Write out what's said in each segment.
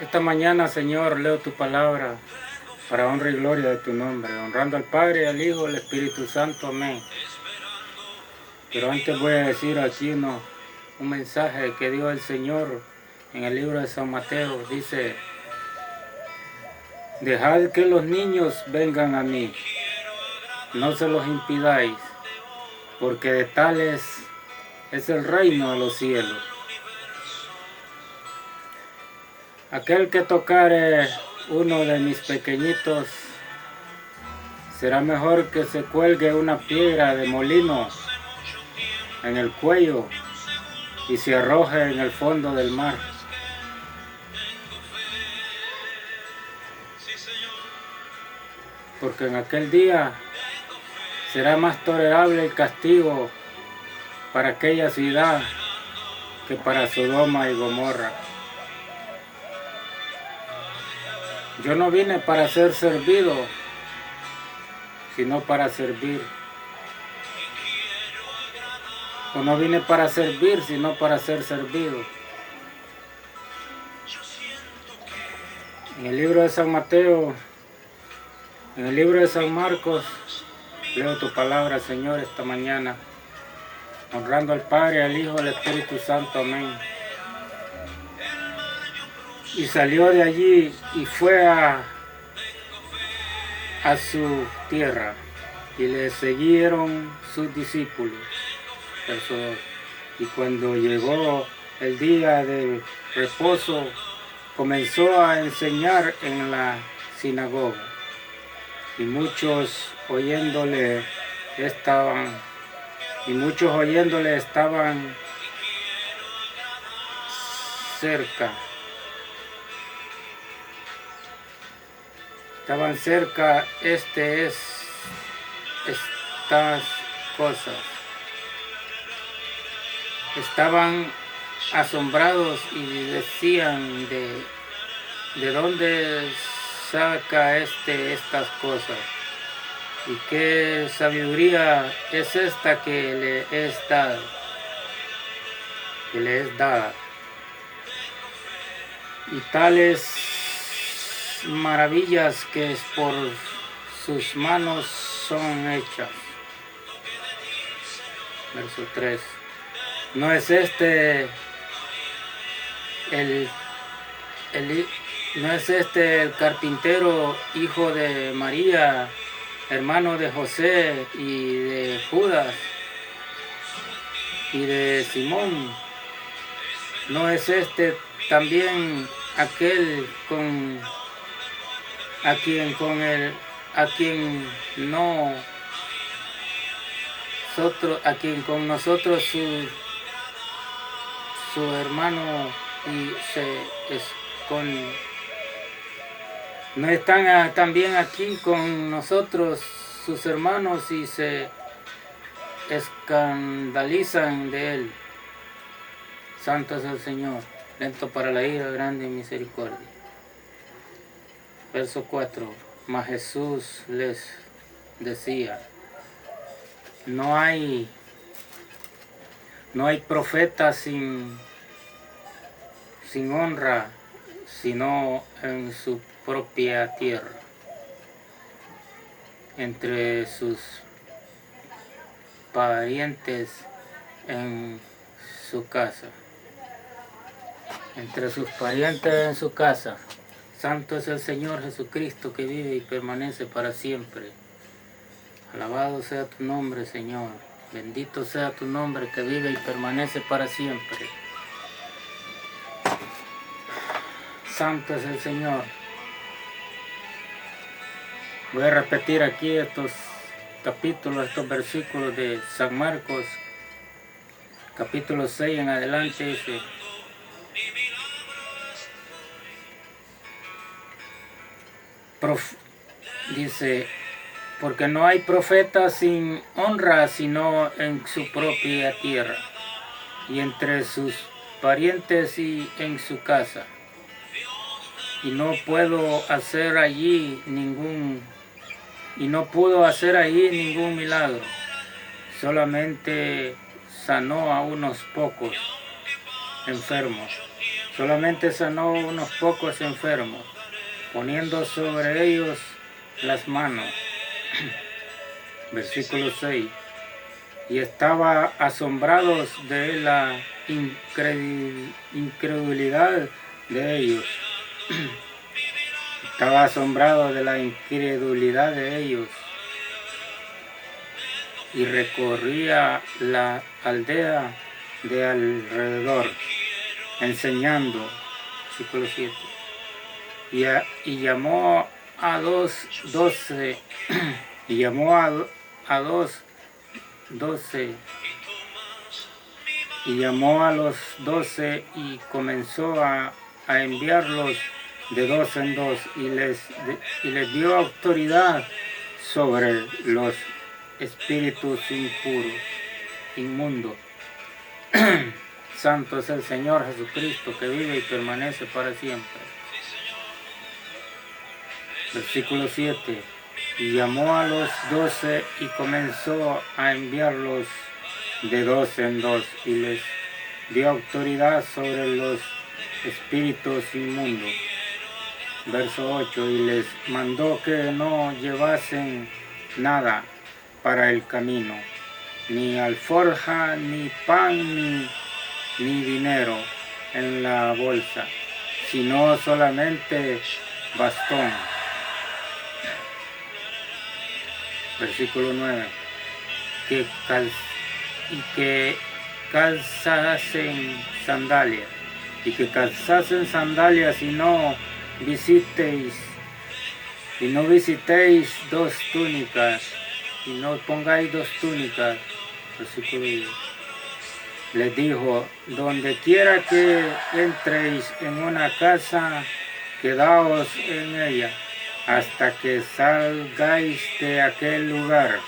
Esta mañana, Señor, leo tu palabra para honra y gloria de tu nombre, honrando al Padre, al Hijo, al Espíritu Santo. Amén. Pero antes voy a decir aquí un mensaje que dio el Señor en el libro de San Mateo. Dice: dejad que los niños vengan a mí, no se los impidáis, porque de tales es el reino de los cielos. Aquel que tocare uno de mis pequeñitos, será mejor que se cuelgue una piedra de molino en el cuello y se arroje en el fondo del mar. Porque en aquel día será más tolerable el castigo para aquella ciudad que para Sodoma y Gomorra. Yo no vine para ser servido, sino para servir. O no vine para servir, sino para ser servido. En el libro de San Mateo, en el libro de San Marcos, leo tu palabra, Señor, esta mañana, honrando al Padre, al Hijo, al Espíritu Santo. Amén. Y salió de allí y fue a su tierra, y le siguieron sus discípulos. Verso 2. Y cuando llegó el día de reposo, comenzó a enseñar en la sinagoga, y muchos oyéndole estaban cerca. Estaban cerca estas cosas. Estaban asombrados y decían: ¿de dónde saca estas cosas? ¿Y qué sabiduría es esta que le es dada? Y tales maravillas que por sus manos son hechas. Verso 3. ¿No es este el carpintero, hijo de María, hermano de José y de Judas y de Simón? ¿No es este también aquel a quien con nosotros su hermano y se esconde? ¿No están también aquí con nosotros sus hermanos y se escandalizan de él? Santo es el Señor, lento para la ira, grande en misericordia. Verso 4. Mas Jesús les decía: no hay profeta sin honra, sino en su propia tierra, entre sus parientes en su casa. Entre sus parientes en su casa. Santo es el Señor Jesucristo, que vive y permanece para siempre. Alabado sea tu nombre, Señor. Bendito sea tu nombre, que vive y permanece para siempre. Santo es el Señor. Voy a repetir aquí estos capítulos, estos versículos de San Marcos, capítulo 6 en adelante. Dice: porque no hay profeta sin honra, sino en su propia tierra, y entre sus parientes y en su casa. Y no pudo hacer allí ningún milagro, solamente sanó a unos pocos enfermos. solamente sanó unos pocos enfermos, poniendo sobre ellos las manos. Versículo 6. Y estaba asombrados de la incredulidad de ellos. Estaba asombrado de la incredulidad de ellos. Y recorría la aldea de alrededor, enseñando. Versículo 7. Y llamó a los 12. Y llamó a los 12. Y llamó a los 12 y comenzó a enviarlos de dos en dos, y les dio autoridad sobre los espíritus impuros, inmundos. Santo es el Señor Jesucristo, que vive y permanece para siempre. Versículo 7. Y llamó a los 12 y comenzó a enviarlos de dos en dos, y les dio autoridad sobre los espíritus inmundos. Verso 8. Y les mandó que no llevasen nada para el camino, ni alforja, ni pan, ni dinero en la bolsa, sino solamente bastón. Versículo 9. Que calzasen sandalias, y que calzasen sandalias, y no visitéis dos túnicas, y no pongáis dos túnicas. Versículo 10. Les dijo: donde quiera que entréis en una casa, quedaos en ella hasta que salgáis de aquel lugar.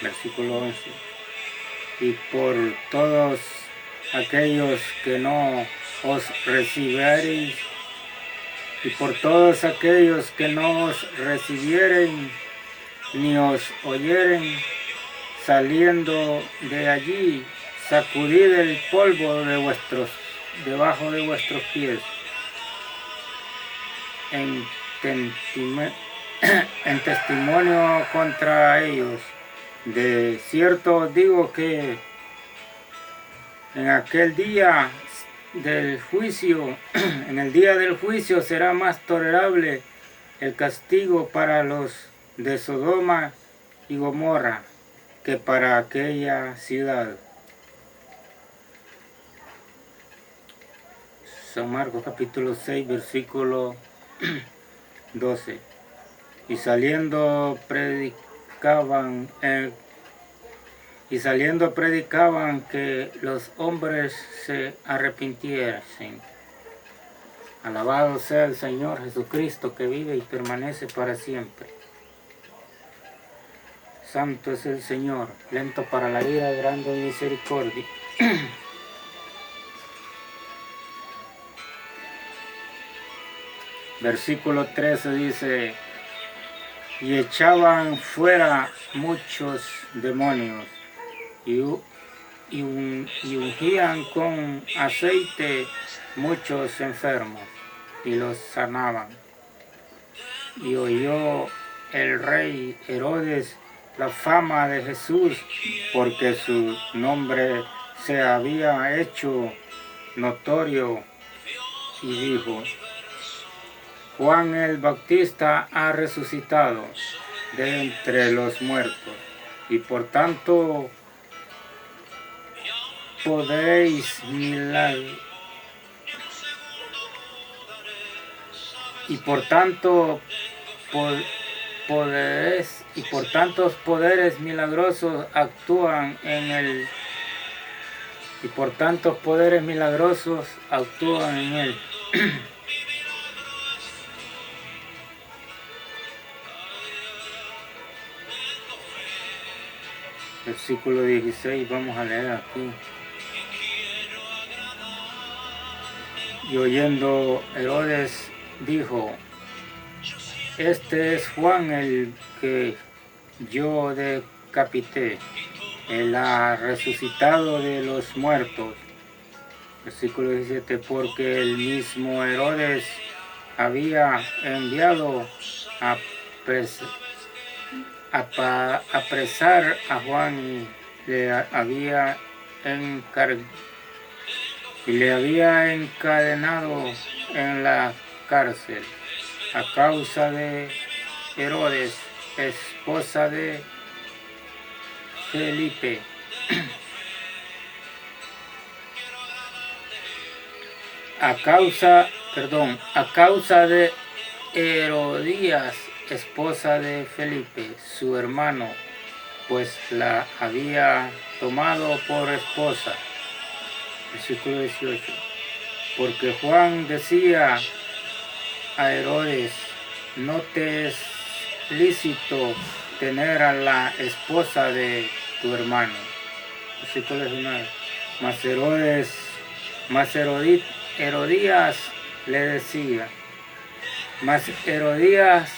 Versículo 11. Y por todos aquellos que no os recibiereis, y por todos aquellos que no os recibieren, ni os oyeren, saliendo de allí, sacudid el polvo debajo de vuestros pies. En testimonio contra ellos. De cierto digo que en aquel día del juicio, en el día del juicio será más tolerable el castigo para los de Sodoma y Gomorra que para aquella ciudad. San Marcos capítulo 6, versículo 12. Y saliendo predicaban que los hombres se arrepintiesen. Alabado sea el Señor Jesucristo, que vive y permanece para siempre. Santo es el Señor, lento para la ira, grande en misericordia. Versículo 13 dice: y echaban fuera muchos demonios, y ungían con aceite muchos enfermos, y los sanaban. Y oyó el rey Herodes la fama de Jesús, porque su nombre se había hecho notorio, y dijo: Juan el Bautista ha resucitado de entre los muertos, y por tanto poderes milagrosos actúan en él. Versículo 16, vamos a leer aquí. Y oyendo Herodes dijo: este es Juan el que yo decapité. Él ha resucitado de los muertos, Versículo 17, porque el mismo Herodes había enviado a apresar a Juan y le había encadenado en la cárcel a causa de Herodes, esposa de Felipe. A causa de Herodías, esposa de Felipe, su hermano, pues la había tomado por esposa. Versículo 18. Porque Juan decía a Herodes, no te es lícito tener a la esposa de tu hermano. Versículo 19. Mas Herodías le decía, mas Herodías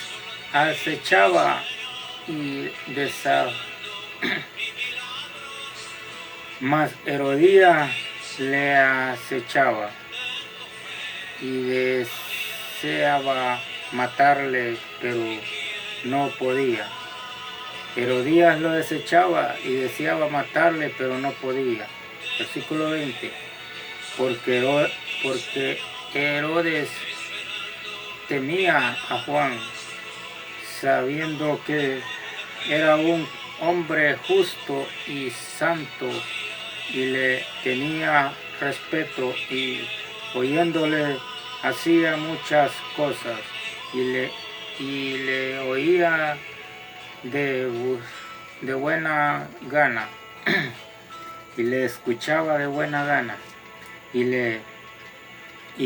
acechaba y mas Herodías le acechaba y deseaba matarle, pero no podía. Herodías lo desechaba y deseaba matarle, pero no podía. Versículo 20. Porque Herodes temía a Juan, sabiendo que era un hombre justo y santo, y le tenía respeto, y oyéndole hacía muchas cosas, y le oía de buena gana, y le escuchaba de buena gana, y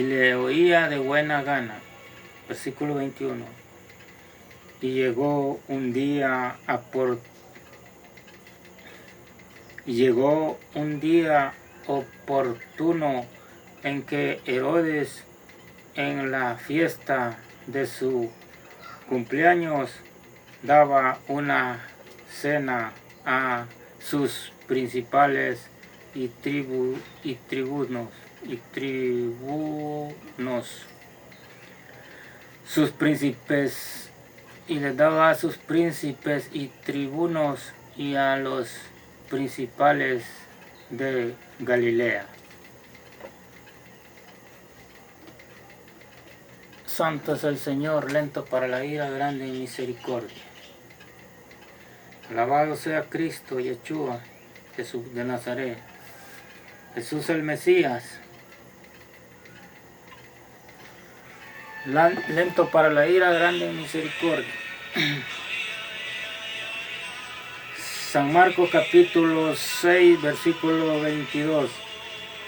le oía de buena gana. Versículo 21. Y llegó un día oportuno en que Herodes, en la fiesta de su cumpleaños, daba una cena a sus principales y tribunos, sus príncipes, y le daba a sus príncipes y tribunos y a los principales de Galilea. Santo es el Señor, lento para la ira, grande en misericordia. Alabado sea Cristo, Yeshua, Jesús de Nazaret, Jesús el Mesías, lento para la ira, grande en misericordia. San Marcos capítulo 6, versículo 22.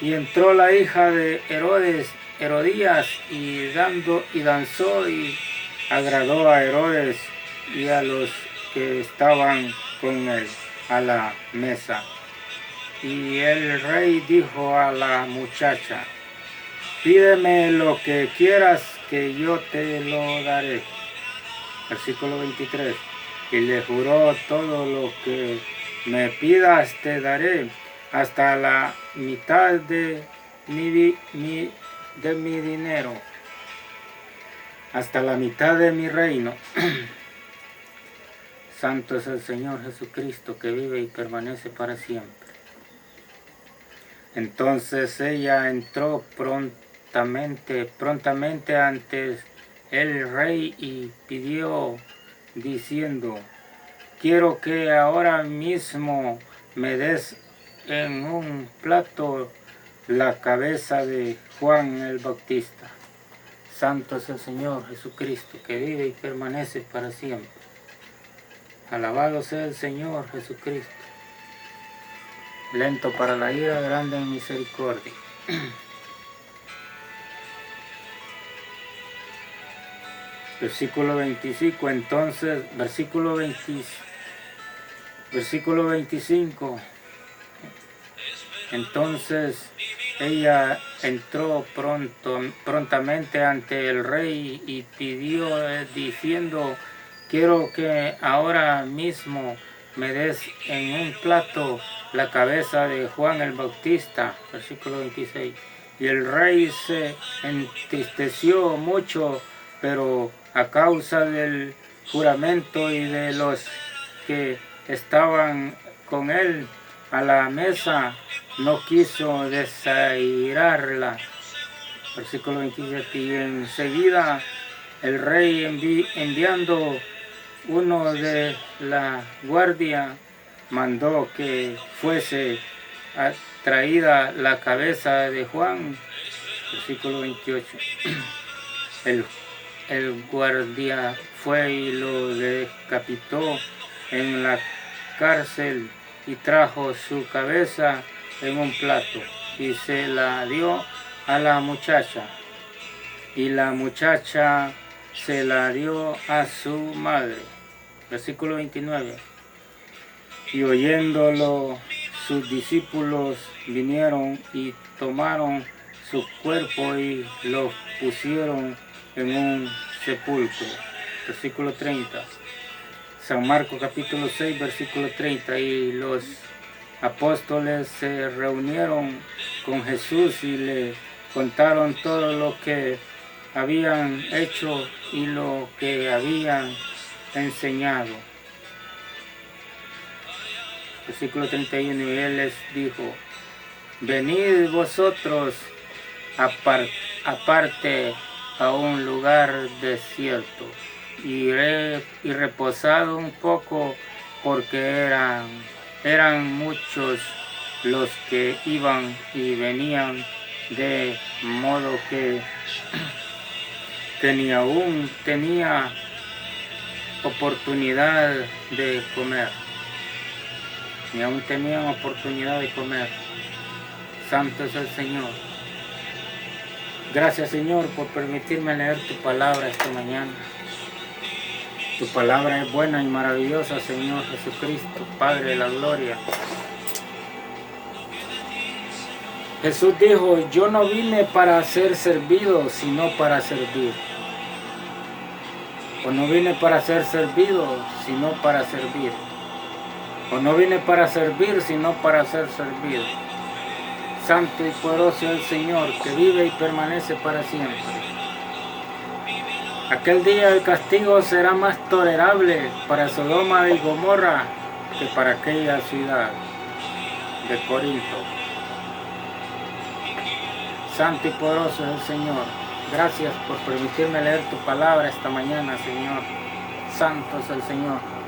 Y entró la hija de Herodías, y danzó y agradó a Herodes y a los que estaban con él a la mesa. Y el rey dijo a la muchacha, pídeme lo que quieras, que yo te lo daré. Versículo 23. Y le juró, todo lo que me pidas te daré, hasta la mitad de mi dinero, hasta la mitad de mi reino. Santo es el Señor Jesucristo, que vive y permanece para siempre. Entonces ella entró prontamente ante el rey y pidió, diciendo, quiero que ahora mismo me des en un plato la cabeza de Juan el Bautista. Santo es el Señor Jesucristo, que vive y permanece para siempre. Alabado sea el Señor Jesucristo, lento para la ira, grande en misericordia. Versículo 25, entonces, versículo 25, entonces ella entró prontamente ante el rey y pidió, diciendo, quiero que ahora mismo me des en un plato la cabeza de Juan el Bautista. Versículo 26. y el rey se entristeció mucho, pero a causa del juramento y de los que estaban con él a la mesa, no quiso desairarla. Versículo 27, y enseguida el rey enviando uno de la guardia, mandó que fuese traída la cabeza de Juan. Versículo 28. El guardia fue y lo decapitó en la cárcel y trajo su cabeza en un plato y se la dio a la muchacha, y la muchacha se la dio a su madre. Versículo 29. Y oyéndolo, sus discípulos vinieron y tomaron su cuerpo y lo pusieron en un sepulcro. Versículo 30. San Marcos capítulo 6, versículo 30. Y los apóstoles se reunieron con Jesús y le contaron todo lo que habían hecho y lo que habían enseñado. Versículo 31, y él les dijo: venid vosotros aparte a un lugar desierto y reposad un poco, porque eran muchos los que iban y venían, de modo que tenía oportunidad de comer. Ni aún tenían oportunidad de comer. Santo es el Señor. Gracias, Señor, por permitirme leer tu palabra esta mañana. Tu palabra es buena y maravillosa, Señor Jesucristo, Padre de la gloria. Jesús dijo: yo no vine para ser servido, sino para servir. O no vine para ser servido, sino para servir. O no vine para servir, sino para ser servido. Santo y poderoso es el Señor, que vive y permanece para siempre. Aquel día el castigo será más tolerable para Sodoma y Gomorra que para aquella ciudad de Corinto. Santo y poderoso es el Señor. Gracias por permitirme leer tu palabra esta mañana, Señor. Santo es el Señor.